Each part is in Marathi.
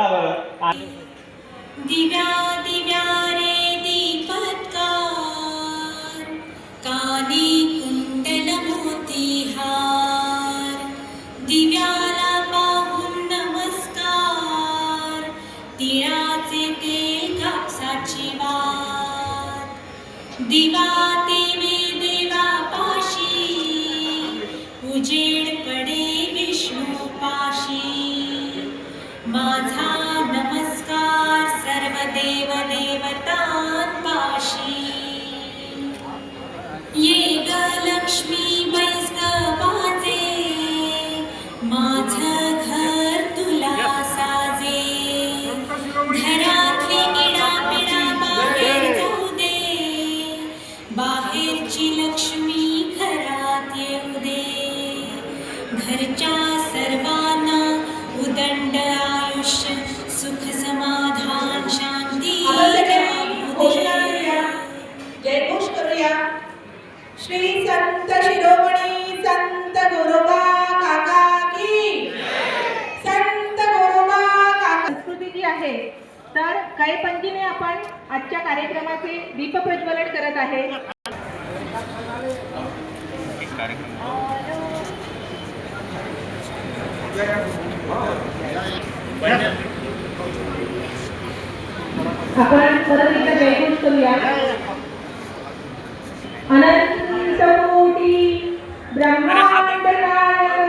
बघा बरं. दिव्या दिव्या रे दीपत्कार, काली कुंडल मोतीहार, दिव्याला पाहून नमस्कार, तिळाचे तेल कापसाची वात, दिवा तेवे देवा पाशी, उजेड पडे विष्णू पाशी, माझा नमस्कार सर्व देव देवतांपाशी. ये ग लक्ष्मी बैस ग बाजे, माझं घर तुला साजे, घरातली इडापिडा बाहेर जाऊ दे, बाहेरची लक्ष्मी घरात येऊ दे, घरच्या सर्वांना उदंड आयुष्य सुख समाधान शांती जयघोष करूया. श्री संत शिरोमणी संत गोरोबा काका की, संत गोरोबा काका. संस्कृती जी आहे तर काही पंथीने आपण आजच्या कार्यक्रमाचे दीप प्रज्वलन करत आहे. आपण परत एकदा जयघोष करूया. अनंत कोटी ब्रह्मांड नायक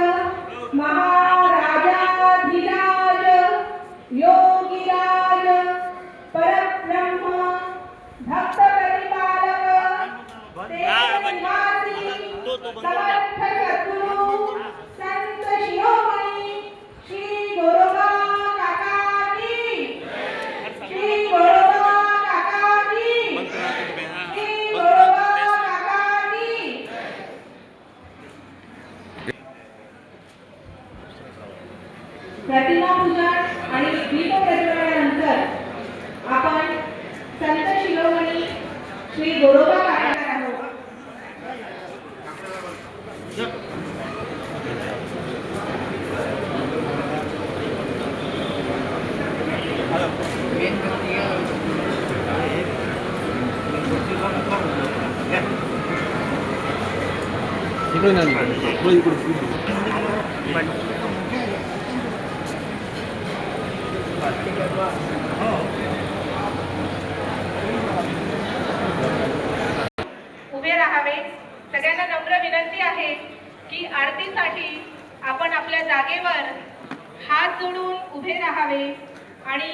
महाराजाधिराज योगीराज परब्रह्म भक्त परिपालक निवासी समर्थ सद्गुरु संत शिरोमणी श्री गोरोबा काका की, श्री गोरोबा काका की, श्री गोरोबा काका की. प्रतिमा पूजन आणि दीप प्रज्वलनानंतर आपण संत शिरोमणी श्री गोरोबा काका आहोत. उभे राहावे. सगळ्यांना नम्र विनंती आहे की आरतीसाठी आपण आपल्या जागेवर हात जोडून उभे राहावे आणि